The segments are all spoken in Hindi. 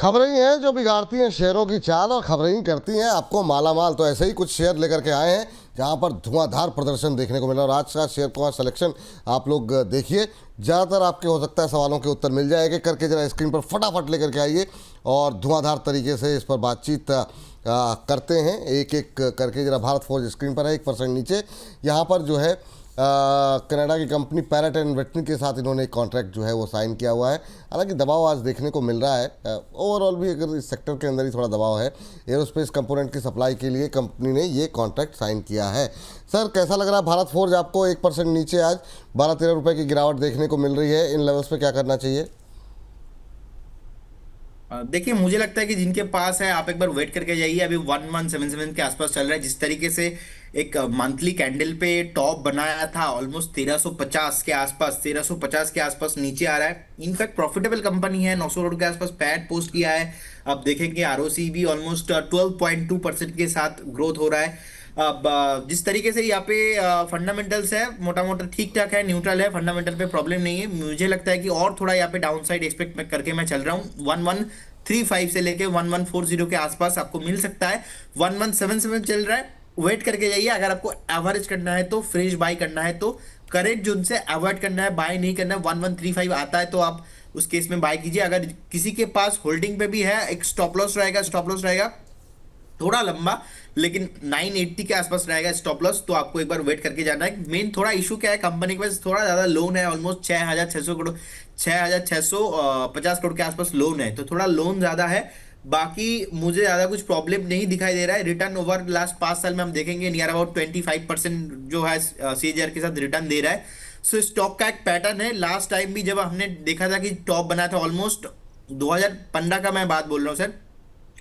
खबरें ही हैं जो बिगाड़ती हैं शेयरों की चाल और खबरें ही करती हैं आपको मालामाल। तो ऐसे ही कुछ शेयर लेकर के आए हैं जहां पर धुआंधार प्रदर्शन देखने को मिला। और आज का शेयर का सिलेक्शन आप लोग देखिए, ज़्यादातर आपके हो सकता है सवालों के उत्तर मिल जाए। एक एक करके जरा स्क्रीन पर फटाफट लेकर के आइए और धुआंधार तरीके से इस पर बातचीत करते हैं। एक एक करके जरा भारत फोर्ज स्क्रीन पर है 1% नीचे। यहाँ पर जो है कनाडा की कंपनी पैरेट एंड वेटनी के साथ इन्होंने एक कॉन्ट्रैक्ट जो है वो साइन किया हुआ है। हालांकि दबाव आज देखने को मिल रहा है। ओवरऑल भी अगर इस सेक्टर के अंदर ही थोड़ा दबाव है। एरोस्पेस कंपोनेंट की सप्लाई के लिए कंपनी ने ये कॉन्ट्रैक्ट साइन किया है। सर, कैसा लग रहा है भारत फोर्ज आपको? 1% नीचे आज 12-13 रुपये की गिरावट देखने को मिल रही है। इन लेवल्स पे क्या करना चाहिए? देखिए, मुझे लगता है कि जिनके पास है आप एक बार वेट करके जाइए। अभी 1177 के आसपास चल रहा है। जिस तरीके से एक मंथली कैंडल पे टॉप बनाया था ऑलमोस्ट 1350 के आसपास, 1350 के आसपास नीचे आ रहा है। इनफैक्ट प्रॉफिटेबल कंपनी है, 900 करोड़ के आसपास पैट पोस्ट किया है। अब देखेंगे आरओसी भी ऑलमोस्ट 12.2% के साथ ग्रोथ हो रहा है। अब जिस तरीके से यहाँ पे फंडामेंटल्स है, मोटा मोटा ठीक ठाक है, न्यूट्रल है, फंडामेंटल पे प्रॉब्लम नहीं है। मुझे लगता है कि और थोड़ा यहाँ पे डाउन साइड एक्सपेक्ट करके मैं चल रहा हूँ। 1135 से लेके 1140 के आसपास आपको मिल सकता है। 1177 चल रहा है, वेट करके जाइए। अगर आपको एवरेज करना है तो फ्रेश बाय करना है तो करेक्ट जोन से अवॉइड करना है, बाय नहीं करना है। 1135 आता है तो आप उस केस में बाय कीजिए। अगर किसी के पास होल्डिंग पे भी है, एक स्टॉप लॉस रहेगा। स्टॉप लॉस रहेगा थोड़ा लंबा, लेकिन 980 के आसपास रहेगा स्टॉप लॉस। तो आपको एक बार वेट करके जाना है। मेन थोड़ा इशू क्या है, कंपनी के पास थोड़ा ज्यादा लोन है। ऑलमोस्ट 6600 करोड़, 6650 करोड़ के आसपास लोन है, तो थोड़ा लोन ज्यादा है। बाकी मुझे ज्यादा कुछ प्रॉब्लम नहीं दिखाई दे रहा है। रिटर्न ओवर लास्ट 5 साल में हम देखेंगे नियर अबाउट 25% जो है सीएजीआर के साथ रिटर्न दे रहा है। सो स्टॉक का एक पैटर्न है। लास्ट टाइम भी जब हमने देखा था कि टॉप बना था ऑलमोस्ट 2015 का मैं बात बोल रहा हूँ सर,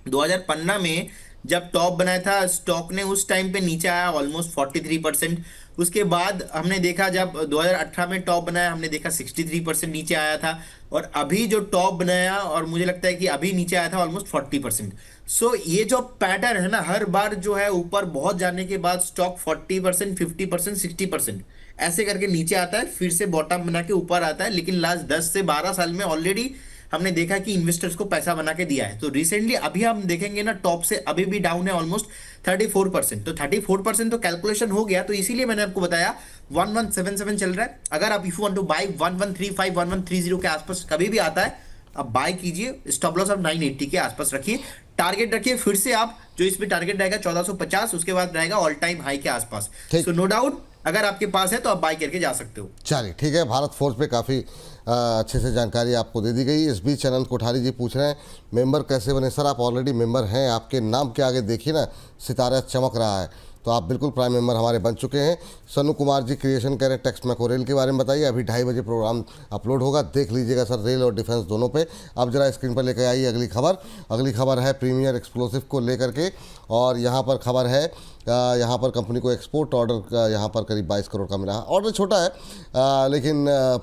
2015 में जब टॉप बनाया था स्टॉक ने, उस टाइम पे नीचे आया ऑलमोस्ट 43%। उसके बाद हमने देखा जब 2018 में टॉप बनाया, हमने देखा 63% नीचे आया था। और अभी जो टॉप बनाया, और मुझे लगता है कि अभी नीचे आया था ऑलमोस्ट 40%। सो ये जो पैटर्न है ना, हर बार जो है ऊपर बहुत जाने के बाद स्टॉक 40%, 50%, 60% ऐसे करके नीचे आता है, फिर से बॉटम बना के ऊपर आता है। लेकिन लास्ट 10 से 12 साल में ऑलरेडी हमने देखा कि इन्वेस्टर्स को पैसा बना के दिया है। तो रिसेंटली अभी हम देखेंगे ना, टॉप से अभी भी डाउन है ऑलमोस्ट 34%। तो 34% तो कैलकुलेशन हो गया। तो इसीलिए मैंने आपको बताया 1177 चल रहा है। अगर आप if you want to buy 1135, 1130 के आसपास कभी भी आता है, आप बाय कीजिए। स्टॉप लॉस आप 980 के आसपास रखिए। टारगेट रखिए फिर से आप, जो इसमें टारगेट रहेगा 1450, उसके बाद रहेगा ऑल टाइम हाई के आसपास। ठीक। सो नो डाउट अगर आपके पास है तो आप बाय करके जा सकते हो। चलिए ठीक है, भारत फोर्ज पे काफ़ी अच्छे से जानकारी आपको दे दी गई। इस बीच अनंत कोठारी जी पूछ रहे हैं मेंबर कैसे बने। सर, आप ऑलरेडी मेंबर हैं, आपके नाम के आगे देखिए ना सितारा चमक रहा है, तो आप बिल्कुल प्राइम मेंबर हमारे बन चुके हैं। सनु कुमार जी क्रिएशन कह रहे हैं टेक्स्ट मैको रेल के बारे में बताइए। अभी 2:30 बजे प्रोग्राम अपलोड होगा, देख लीजिएगा सर, रेल और डिफेंस दोनों पे। अब जरा स्क्रीन पर लेकर आइए अगली खबर। अगली खबर है प्रीमियर एक्सप्लोसिव को लेकर के, और यहाँ पर खबर है यहाँ पर कंपनी को एक्सपोर्ट ऑर्डर यहाँ पर करीब 22 करोड़ का मिला है। ऑर्डर छोटा है लेकिन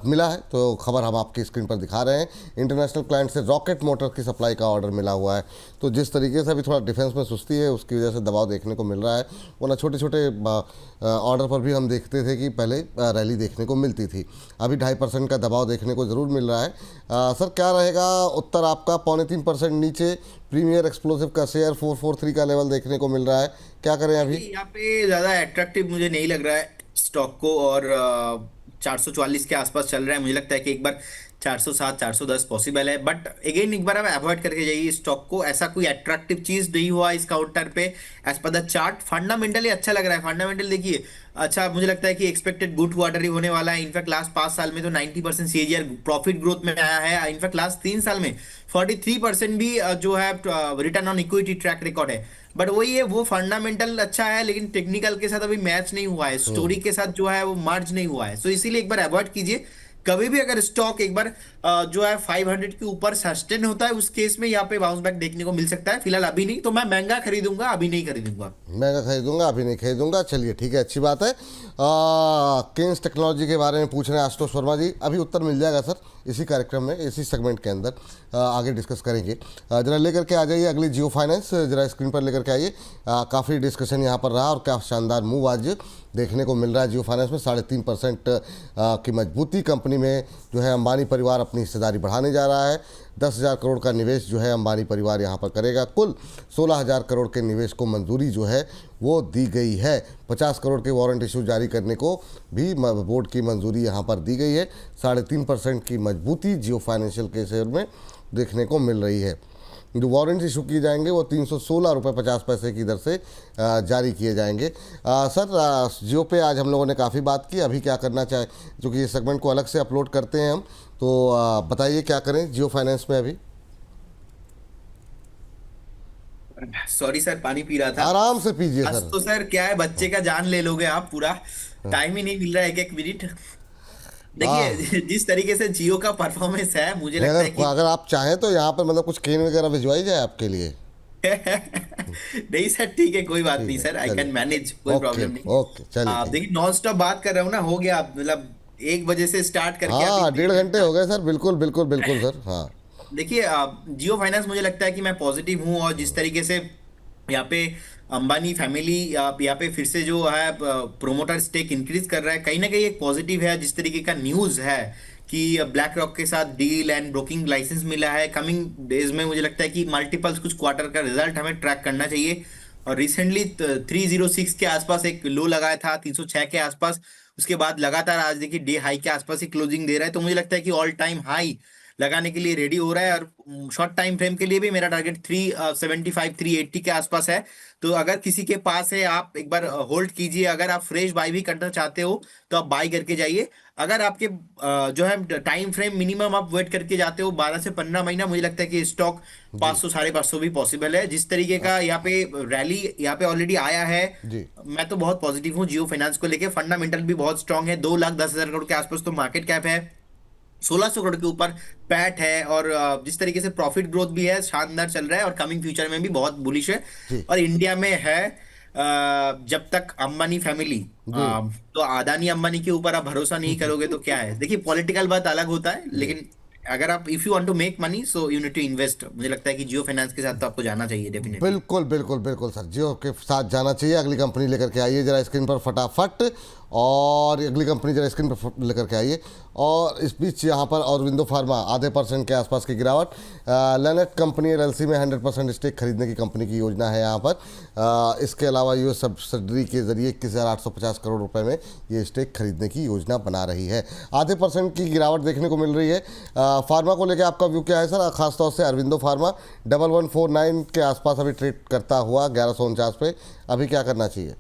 मिला है, तो खबर हम आपकी स्क्रीन पर दिखा रहे हैं। इंटरनेशनल क्लाइंट से रॉकेट मोटर की सप्लाई का ऑर्डर मिला हुआ है। तो जिस तरीके से अभी थोड़ा डिफेंस में सुस्ती है, उसकी वजह से दबाव देखने को मिल रहा है। वरना छोटे छोटे ऑर्डर पर भी हम देखते थे कि पहले रैली देखने को मिलती थी। अभी 2.5% का दबाव देखने को ज़रूर मिल रहा है। सर, क्या रहेगा उत्तर आपका? 2.25% नीचे प्रीमियर एक्सप्लोसिव का शेयर 443 का लेवल देखने को मिल रहा है। क्या करें अभी? यहाँ पे ज्यादा अट्रैक्टिव मुझे नहीं लग रहा है स्टॉक को। और 444 के आसपास चल रहा है। मुझे लगता है कि एक बार 407, 410 पॉसिबल है। बट अगेन एक बार आप अवॉइड करके जाइए स्टॉक को। ऐसा कोई अट्रैक्टिव चीज नहीं हुआ इस काउंटर पे as per the chart. Fundamentally अच्छा लग रहा है। फंडामेंटल देखिए अच्छा, मुझे लगता है कि एक्सपेक्टेड गुड क्वार्टर ही होने वाला है। इनफैक्ट लास्ट 5 साल में तो 90% सीएजीआर प्रॉफिट ग्रोथ में आया है। इनफैक्ट लास्ट 3 साल में 43% भी जो है return on equity track record है। बट वही है, वो फंडामेंटल अच्छा है लेकिन टेक्निकल के साथ अभी मैच नहीं हुआ है, स्टोरी के साथ जो है वो मर्ज नहीं हुआ है। सो इसीलिए एक बार अवॉइड कीजिए। कभी भी अगर स्टॉक एक बार जो है 500 के ऊपर सस्टेन होता है, उस केस में यहाँ पे बाउंस बैक देखने को मिल सकता है। फिलहाल अभी नहीं, तो मैं महंगा खरीदूंगा, अभी नहीं खरीदूंगा। महंगा खरीदूंगा, अभी नहीं खरीदूंगा। चलिए ठीक है, अच्छी बात है। केन्स टेक्नोलॉजी के बारे में पूछ रहे हैं आशुतोष वर्मा जी। अभी उत्तर मिल जाएगा सर इसी कार्यक्रम में, इसी सेगमेंट के अंदर आगे डिस्कस करेंगे। जरा लेकर के आ जाइए अगली जियो फाइनेंस, जरा स्क्रीन पर लेकर के आइए। काफ़ी डिस्कशन यहाँ पर रहा और क्या शानदार मूव आज देखने को मिल रहा है जियो फाइनेंस में। 3.5% की मजबूती कंपनी में जो है अंबानी परिवार अपनी हिस्सेदारी बढ़ाने जा रहा है। 10,000 करोड़ का निवेश जो है अंबानी परिवार यहाँ पर करेगा। कुल 16,000 करोड़ के निवेश को मंजूरी जो है वो दी गई है। 50 करोड़ के वारंट इशू जारी करने को भी बोर्ड की मंजूरी यहाँ पर दी गई है। 3.5% की मजबूती जियो फाइनेंशियल के शेयर में देखने को मिल रही है। जो वारंट इशू किए जाएंगे वो 316 रुपये 50 पैसे की दर से जारी किए जाएंगे। सर, जियो पे आज हम लोगों ने काफ़ी बात की, अभी क्या करना चाहे, जो कि ये सेगमेंट को अलग से अपलोड करते हैं हम, तो बताइए क्या करें जियो फाइनेंस में अभी। सॉरी सर, पानी पी रहा था। आराम से पीजिए आज सर। तो सर क्या है, बच्चे का जान ले लोगे आप पूरा। टाइम ही नहीं मिल रहा है, एक एक मिनट। हाँ, देखिए जिस तरीके से जियो का परफॉर्मेंस है, मुझे नहीं, लगता है अगर कि अगर आप चाहें तो यहाँ पर मतलब कुछ केन वगैरह भिजवाई जाए आपके लिए। नहीं सर, ठीक है, कोई बात ठीक नहीं है, सर, आई चलिए। कैन मैनेज, कोई ओके, प्रॉब्लम नहीं। ओके, चलिए, आप ठीक है। देखिए, नॉन स्टॉप बात कर रहा हूँ ना, हो गया मतलब 1 बजे से स्टार्ट करके अभी हाँ, 1.5 घंटे 1:30 हो गए सर, बिल्कुल बिल्कुल बिल्कुल सर। हाँ, देखिए जियो फाइनेंस, मुझे लगता है कि मैं पॉजिटिव हूँ, और जिस तरीके से यहाँ पे अंबानी फैमिली यहाँ पे फिर से जो है प्रोमोटर स्टेक इंक्रीज कर रहा है, कहीं ना कहीं एक पॉजिटिव है। जिस तरीके का न्यूज़ है कि ब्लैक रॉक के साथ डील एंड ब्रोकिंग लाइसेंस मिला है, कमिंग डेज में मुझे लगता है कि मल्टीपल्स कुछ क्वार्टर का रिजल्ट हमें ट्रैक करना चाहिए। और रिसेंटली 306 के आसपास एक लो लगाया था, 306 के आसपास। उसके बाद लगातार आज देखिए डे हाई के आसपास ही क्लोजिंग दे रहा है, तो मुझे लगता है कि ऑल टाइम हाई लगाने के लिए रेडी हो रहा है। और शॉर्ट टाइम फ्रेम के लिए भी मेरा टारगेट 375 380 के आसपास है। तो अगर किसी के पास है, आप एक बार होल्ड कीजिए। अगर आप फ्रेश बाय भी करना चाहते हो तो आप बाय करके जाइए। अगर आपके जो है टाइम फ्रेम मिनिमम आप वेट करके जाते हो 12 से 15 महीना, मुझे लगता है कि स्टॉक जी, 500 550 भी पॉसिबल है। जिस तरीके का यहाँ पे रैली यहाँ पे ऑलरेडी आया है, जी, मैं तो बहुत पॉजिटिव हूँ जियो फाइनेंस को लेके। फंडामेंटल भी बहुत स्ट्रांग है, 2,10,000 करोड़ के आसपास तो मार्केट कैप है, 1,600 करोड़ के ऊपर पैट है, और जिस तरीके से प्रॉफिट ग्रोथ भी है शानदार चल रहा है, और कमिंग फ्यूचर में भी बहुत बुलिश है। जी, और इंडिया में है जब तक अंबानी फैमिली, जी। तो अदानी अंबानी के ऊपर आप भरोसा नहीं करोगे तो क्या है। देखिए पॉलिटिकल बात अलग होता है, जी, लेकिन अगर आप if you want to make money so you need to invest. मुझे लगता है कि जियो फाइनेंस के साथ तो आपको जाना चाहिए डेफिनेटली। बिल्कुल बिल्कुल बिल्कुल सर, जियो के साथ जाना चाहिए। अगली कंपनी लेकर के आइए जरा स्क्रीन पर फटाफट, और अगली कंपनी जरा स्क्रीन पर लेकर के आइए। और इस बीच यहाँ पर औरबिंदो फार्मा आधे % के आसपास की गिरावट। लैनेट कंपनी एलएलसी में 100% स्टेक खरीदने की कंपनी की योजना है यहाँ पर। इसके अलावा यूएस सब्सिडरी के जरिए 21,850 करोड़ रुपए में ये स्टेक खरीदने की योजना बना रही है। आधे % की गिरावट देखने को मिल रही है। फार्मा को लेकर आपका व्यू क्या है सर? खासतौर से अरविंदो फार्मा 1149 के आसपास अभी ट्रेड करता हुआ 1149 पे, अभी क्या करना चाहिए?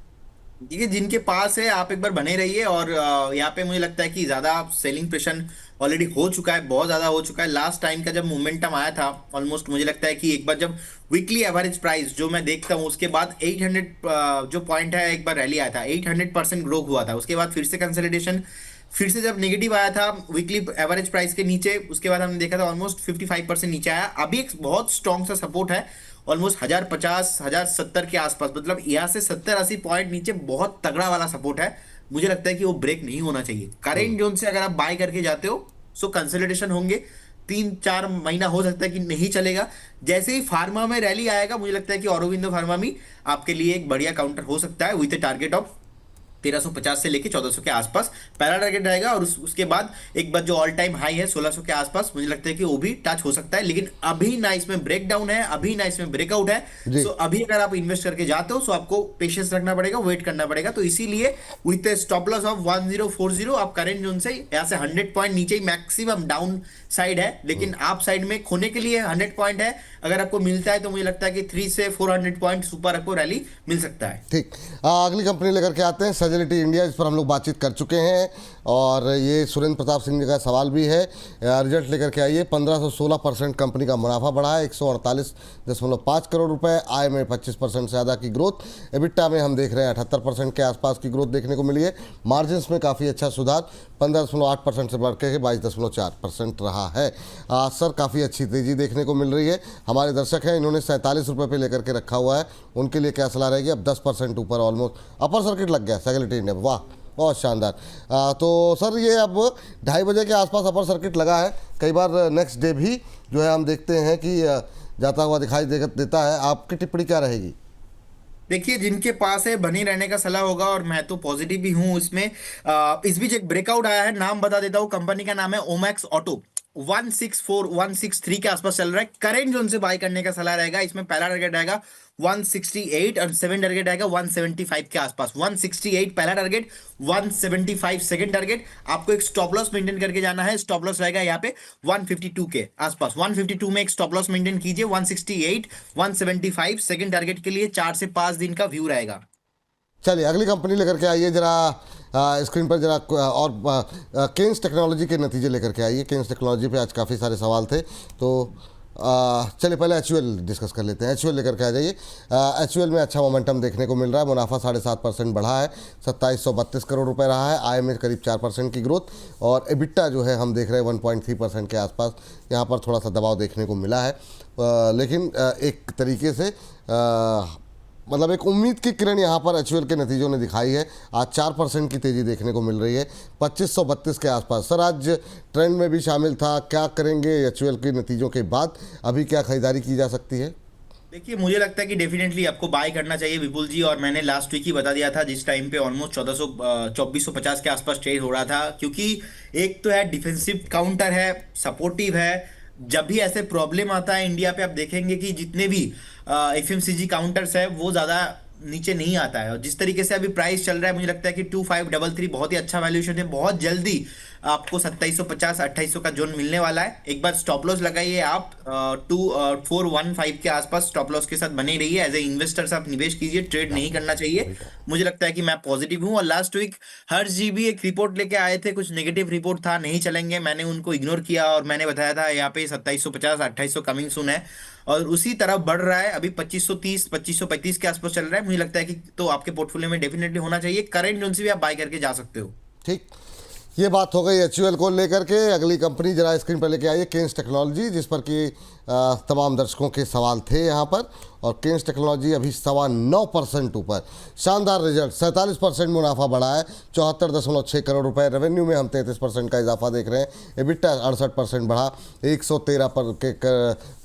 देखिए जिनके पास है आप एक बार बने रहिए। और यहाँ पे मुझे लगता है कि ज्यादा सेलिंग प्रेशर ऑलरेडी हो चुका है, बहुत ज्यादा हो चुका है। लास्ट टाइम का जब मोमेंटम आया था ऑलमोस्ट, मुझे लगता है कि एक बार जब वीकली एवरेज प्राइस जो मैं देखता हूँ, उसके बाद 800 जो पॉइंट है, एक बार रैली आया था, 800% ग्रो हुआ था। उसके बाद फिर से कंसोलिडेशन, फिर से जब नेगेटिव आया था वीकली एवरेज प्राइस के नीचे, उसके बाद हमने देखा था ऑलमोस्ट 55% नीचे आया। अभी एक बहुत स्ट्रॉन्ग सा सपोर्ट है ऑलमोस्ट 1,050 1,070 के आसपास, मतलब यहाँ से 70-80 पॉइंट नीचे बहुत तगड़ा वाला सपोर्ट है। मुझे लगता है कि वो ब्रेक नहीं होना चाहिए। करेंट जोन से अगर आप बाय करके जाते हो सो कंसोलिडेशन होंगे, 3-4 महीना हो सकता है कि नहीं चलेगा। जैसे ही फार्मा में रैली आएगा, मुझे लगता है कि औरोबिंदो फार्मा भी आपके लिए एक बढ़िया काउंटर हो सकता है, विद टारगेट ऑफ 1,350 से लेके 1,400 के आसपास पहला टारगेट रहेगा। और उसके बाद एक बार जो ऑल टाइम हाई है 1,600 के आसपास, मुझे लगता है कि वो भी टच हो सकता है। लेकिन अभी ना इसमें ब्रेक डाउन है, अभी ना इसमें ब्रेकआउट है। जी, सो अभी अगर आप इन्वेस्ट करके जाते हो, सो आपको पेशेंस रखना पड़ेगा, वेट करना पड़ेगा। तो इसीलिए विथ स्टॉप लॉस ऑफ 1040 आप करेंट जोन से यहाँ से 100 पॉइंट नीचे ही मैक्सिमम डाउन साइड है, लेकिन आप साइड में खोने के लिए 100 पॉइंट है। अगर आपको मिलता है तो मुझे लगता है कि 300 से 400 पॉइंट ऊपर आपको रैली मिल सकता है। ठीक। अगली कंपनी लेकर के आते हैं सजेलिटी इंडिया, इस पर हम लोग बातचीत कर चुके हैं, और ये सुरेंद्र प्रताप सिंह जी का सवाल भी है। रिजल्ट लेकर के आइए। 1516% कंपनी का मुनाफा बढ़ा है, 148.5 करोड़ रुपए। आय में 25% से ज़्यादा की ग्रोथ। एबिटा में हम देख रहे हैं 78% के आसपास की ग्रोथ देखने को मिली है। मार्जिन्स में काफ़ी अच्छा सुधार, 15.8% से बढ़ के 22.4% रहा है। सर, काफ़ी अच्छी तेज़ी देखने को मिल रही है। हमारे दर्शक हैं, इन्होंने 47 रुपये पे लेकर के रखा हुआ है, उनके लिए क्या सलाह रहेगी? अब 10% ऊपर ऑलमोस्ट अपर सर्किट लग गया सजेलिटी इंडिया, वाह बहुत शानदार। तो सर, ये अब 2:30 के आसपास अपर सर्किट लगा है। कई बार नेक्स्ट डे भी जो है हम देखते हैं कि जाता हुआ दिखाई देता है। आपकी टिप्पणी क्या रहेगी? देखिए जिनके पास है बने रहने का सलाह होगा, और मैं तो पॉजिटिव भी हूं इसमें। इस बीच एक ब्रेकआउट आया है, नाम बता देता हूं, कंपनी का नाम है ओमैक्स ऑटो। 164 163 के आसपास चल रहा है। करंट जोन से बाय करने का सलाह रहेगा। इसमें पहला टारगेट रहेगा 168 और सेकंड टारगेट रहेगा 175 के आसपास। 168 पहला टारगेट, 175 सेकंड टारगेट। आपको एक स्टॉप लॉस मेंटेन करके जाना है। स्टॉप लॉस रहेगा यहाँ पे 152 के आसपास। 152 में एक स्टॉप लॉस मेंटेन कीजिए। 168 175 सेकंड टारगेट के लिए 4 से 5 दिन का व्यू रहेगा। चलिए अगली कंपनी लेकर के आइए जरा, स्क्रीन पर जरा और केन्स टेक्नोलॉजी के नतीजे लेकर के आइए। केन्स टेक्नोलॉजी पे आज काफ़ी सारे सवाल थे, तो चलिए पहले एचयूएल डिस्कस कर लेते हैं। एचयूएल लेकर के आ जाइए। एचयूएल में अच्छा मोमेंटम देखने को मिल रहा है। मुनाफा 7.5% बढ़ा है, 2732 करोड़ रुपए रहा है। आय में करीब 4% की ग्रोथ, और एबिट्टा जो है हम देख रहे हैं 1.3% के आसपास। यहाँ पर थोड़ा सा दबाव देखने को मिला है, लेकिन एक तरीके से मतलब एक उम्मीद की किरण यहाँ पर एचयूएल के नतीजों ने दिखाई है। आज 4% की तेज़ी देखने को मिल रही है, 2532 के आसपास। सर आज ट्रेंड में भी शामिल था, क्या करेंगे एचयूएल के नतीजों के बाद? अभी क्या खरीदारी की जा सकती है? देखिए, मुझे लगता है कि डेफिनेटली आपको बाय करना चाहिए विपुल जी। और मैंने लास्ट वीक ही बता दिया था, जिस टाइम पे ऑलमोस्ट 2450 के आसपास ट्रेड हो रहा था। क्योंकि एक तो है डिफेंसिव काउंटर है, सपोर्टिव है। जब भी ऐसे प्रॉब्लम आता है इंडिया पे, आप देखेंगे कि जितने भी एफएमसीजी काउंटर्स है वो ज्यादा नीचे नहीं आता है। और जिस तरीके से अभी प्राइस चल रहा है, मुझे लगता है कि 2533 बहुत ही अच्छा वैल्यूएशन है। बहुत जल्दी आपको 2750 2800 का जोन मिलने वाला है। एक बार स्टॉप लॉस लगाइए आप 2415 के आसपास स्टॉप लॉस के साथ बने रहिए। एज ए इन्वेस्टर्स आप निवेश कीजिए, ट्रेड नहीं करना चाहिए। मुझे लगता है कि मैं पॉजिटिव हूँ। और लास्ट वीक हर जीबी एक रिपोर्ट लेके आए थे, कुछ नेगेटिव रिपोर्ट था, नहीं चलेंगे, मैंने उनको इग्नोर किया और मैंने बताया था यहाँ पे 2750 2800 कमिंग सून है। और उसी तरफ बढ़ रहा है। अभी 2530 2535 के आसपास चल रहा है। मुझे लगता है कि तो आपके पोर्टफोलियो में डेफिनेटली होना चाहिए। करंट जोन से भी आप बाय करके जा सकते हो। ठीक, ये बात हो गई एचयूएल को लेकर के। अगली कंपनी जरा स्क्रीन पर लेके आइए, केन्स टेक्नोलॉजी, जिस पर कि तमाम दर्शकों के सवाल थे यहाँ पर। और केन्स टेक्नोलॉजी अभी 9.25% ऊपर, शानदार रिजल्ट। 47% मुनाफा बढ़ा है, 74.6 करोड़ रुपए। रेवेन्यू में हम 33% का इजाफा देख रहे हैं। एबिट्टा 68% बढ़ा, 113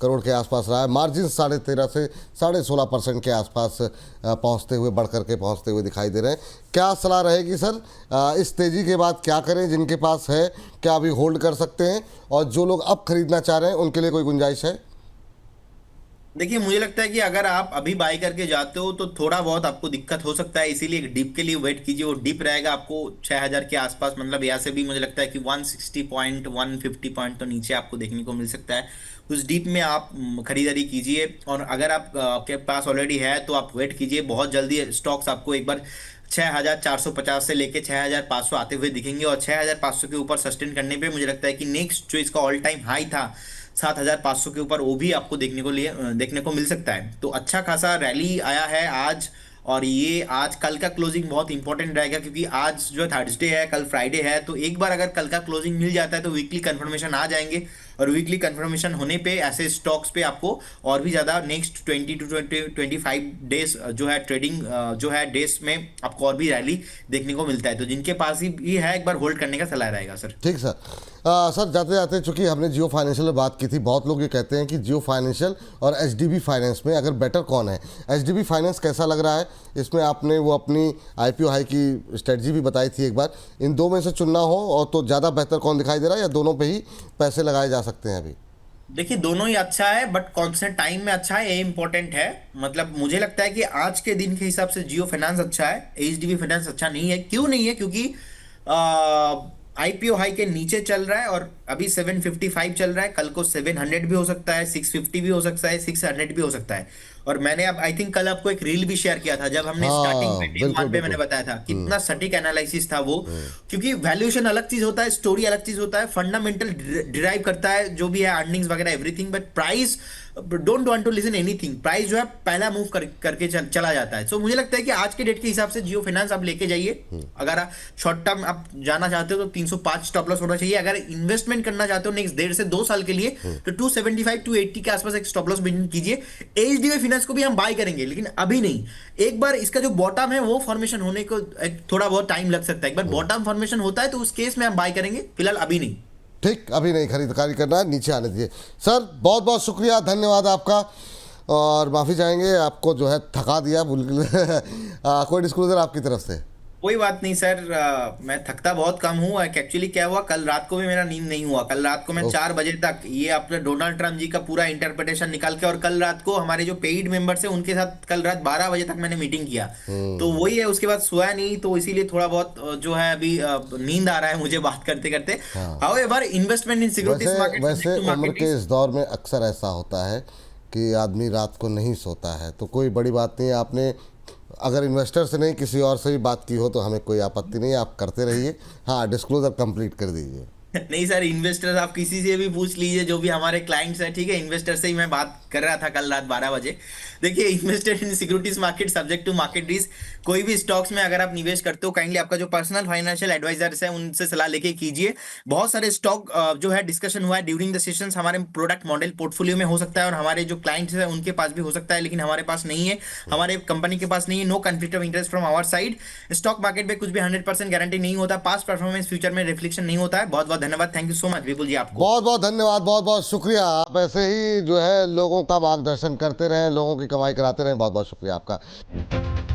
करोड़ के आसपास रहा है। मार्जिन 13.5 से 16.5% के आसपास पहुँचते हुए, बढ़ करके पहुँचते हुए दिखाई दे रहे हैं। क्या सलाह रहेगी सर, इस तेज़ी के बाद क्या करें? जिनके पास है क्या अभी होल्ड कर सकते हैं, और जो लोग अब खरीदना चाह रहे हैं उनके लिए कोई गुंजाइश है? देखिए, मुझे लगता है कि अगर आप अभी बाय करके जाते हो तो थोड़ा बहुत आपको दिक्कत हो सकता है। इसीलिए एक डिप के लिए वेट कीजिए। वो डिप रहेगा आपको 6000 के आसपास। मतलब यहाँ से भी मुझे लगता है कि 160 पॉइंट 150 पॉइंट तो नीचे आपको देखने को मिल सकता है। उस डिप में आप खरीदारी कीजिए। और अगर आपके पास ऑलरेडी है तो आप वेट कीजिए। बहुत जल्दी स्टॉक्स आपको एक बार 6450 से लेके 6500 आते हुए दिखेंगे। और 6500 के ऊपर सस्टेन करने पे मुझे लगता है कि नेक्स्ट जो इसका ऑल टाइम हाई था 7500 के ऊपर, वो भी आपको देखने को मिल सकता है। तो अच्छा खासा रैली आया है आज। और ये आज कल का क्लोजिंग बहुत इंपॉर्टेंट रहेगा, क्योंकि आज जो थर्सडे है, कल फ्राइडे है। तो एक बार अगर कल का क्लोजिंग मिल जाता है तो वीकली कंफर्मेशन आ जाएंगे। और वीकली कंफर्मेशन होने पे ऐसे स्टॉक्स पे आपको और भी ज्यादा नेक्स्ट 20 टू 25 डेज जो है ट्रेडिंग जो है डेज में आपको और भी रैली देखने को मिलता है। तो जिनके पास ही है, एक बार होल्ड करने का सलाह रहेगा सर। ठीक सर। सर जाते जाते, चूंकि हमने जियो फाइनेंशियल में बात की थी, बहुत लोग ये कहते हैं कि जियो फाइनेंशियल और एचडीबी फाइनेंस में अगर बेटर कौन है? एचडीबी फाइनेंस कैसा लग रहा है? इसमें आपने वो अपनी आईपीओ हाई की स्ट्रेटजी भी बताई थी एक बार। इन दो में से चुनना हो और तो ज़्यादा बेहतर कौन दिखाई दे रहा है, या दोनों पे ही पैसे लगाए जा सकते हैं अभी? देखिए, दोनों ही अच्छा है, बट कौन से टाइम में अच्छा है ये इंपॉर्टेंट है। मतलब मुझे लगता है कि आज के दिन के हिसाब से जियो फाइनेंस अच्छा है, एचडीबी फाइनेंस अच्छा नहीं है। क्यों नहीं है? क्योंकि आईपीओ हाई के नीचे चल रहा है और अभी 755 चल रहा है। कल को 700 भी हो सकता है, 650 भी हो सकता है, 600 भी हो सकता है। और मैंने अब आई थिंक कल आपको एक रील भी शेयर किया था, जब हमने स्टार्टिंग हाँ पे डे बिल्कुल वन पे मैंने बिल्कुल। बताया था कितना सटीक एनालिसिस था वो। क्योंकि वैल्यूएशन अलग चीज होता है, स्टोरी अलग चीज होता है, फंडामेंटल डिराइव करता है जो भी है, अर्निंग्स वगैरह everything. But price don't want to listen anything. Price जो है पहला मूव करके चला जाता है। सो मुझे लगता है कि आज के डेट के हिसाब से जियो फाइनेंस आप लेके जाइए। अगर आप शॉर्ट टर्म आप जाना चाहते हो तो 305 स्टॉप लॉस होना चाहिए। अगर इन्वेस्टमेंट करना चाहते हो नेक्स्ट 1.5 से 2 साल के लिए, तो 275 280 के आसपास एक स्टॉप लॉस मेंटेन कीजिए। एचडीबी फाइनेंस को भी हम बाय करेंगे, लेकिन अभी नहीं। एक बार इसका जो बॉटम है वो फॉर्मेशन होने को थोड़ा बहुत टाइम लग सकता है। एक बार बॉटम फॉर्मेशन होता है तो उस केस में हम बाय करेंगे, फिलहाल अभी नहीं। ठीक, अभी नहीं खरीदारी करना है, नीचे आने दीजिए। सर बहुत बहुत शुक्रिया, धन्यवाद आपका। और माफ़ी चाहेंगे आपको जो है थका दिया बिल्कुल। कोई डिस्क्लोजर आपकी तरफ से? कोई बात नहीं सर, मैं थकता बहुत कम हूँ। एक्चुअली क्या हुआ, कल रात को भी मेरा नींद नहीं हुआ। कल रात को मैं उफ। 4 बजे तक ये अपने डोनाल्ड ट्रम्प जी का पूरा इंटरप्रिटेशन निकाल के, और कल रात को हमारे जो पेड मेंबर्स हैं उनके साथ कल रात 12 बजे तक मैंने मीटिंग किया। तो हम्म। वही है, उसके बाद सोया नहीं, तो इसीलिए थोड़ा बहुत जो है अभी नींद आ रहा है मुझे बात करते करते। हाँ। हाउएवर, इन्वेस्टमेंट इन वैसे सिक्योरिटीज मार्केट वैसे सब्जेक्ट टू उम्र मार्केट के रिस्क। इस दौर में अक्सर ऐसा होता है कि आदमी रात को नहीं सोता है, तो कोई बड़ी बात नहीं है। आपने अगर इन्वेस्टर से नहीं किसी और से भी बात की हो तो हमें कोई आपत्ति नहीं है, आप करते रहिए। हाँ, डिस्क्लोजर कंप्लीट कर दीजिए। नहीं सर, इन्वेस्टर्स आप किसी से भी पूछ लीजिए, जो भी हमारे क्लाइंट्स हैं, ठीक है, इन्वेस्टर से ही मैं बात कर रहा था कल रात 12 बजे। देखिए, invested in securities market subject to market risk. कोई भी स्टॉक्स में अगर आप निवेश करते हो, काइंडली आपका जो पर्सनल फाइनेंशियल एडवाइजर्स है उनसे सलाह लेके कीजिए। बहुत सारे स्टॉक जो है डिस्कशन हुआ है ड्यूरिंग द सेशंस, हमारे प्रोडक्ट मॉडल पोर्टफोलियो में हो सकता है, और हमारे जो क्लाइंट्स हैं उनके पास भी हो सकता है, लेकिन हमारे पास नहीं है, हमारे कंपनी के पास नहीं है। No conflict of interest from our side. Stock market में कुछ भी 100% गारंटी नहीं होता, पास्ट परफॉर्मेंस फ्यूचर में रिफ्लेक्शन नहीं होता है। बहुत बहुत धन्यवाद, thank you so much Vipul ji आपको। बहुत बहुत धन्यवाद, बहुत बहुत शुक्रिया। आप ऐसे ही जो है लोगों का मार्गदर्शन करते रहें, लोगों की कमाई कराते रहें। बहुत बहुत शुक्रिया आपका।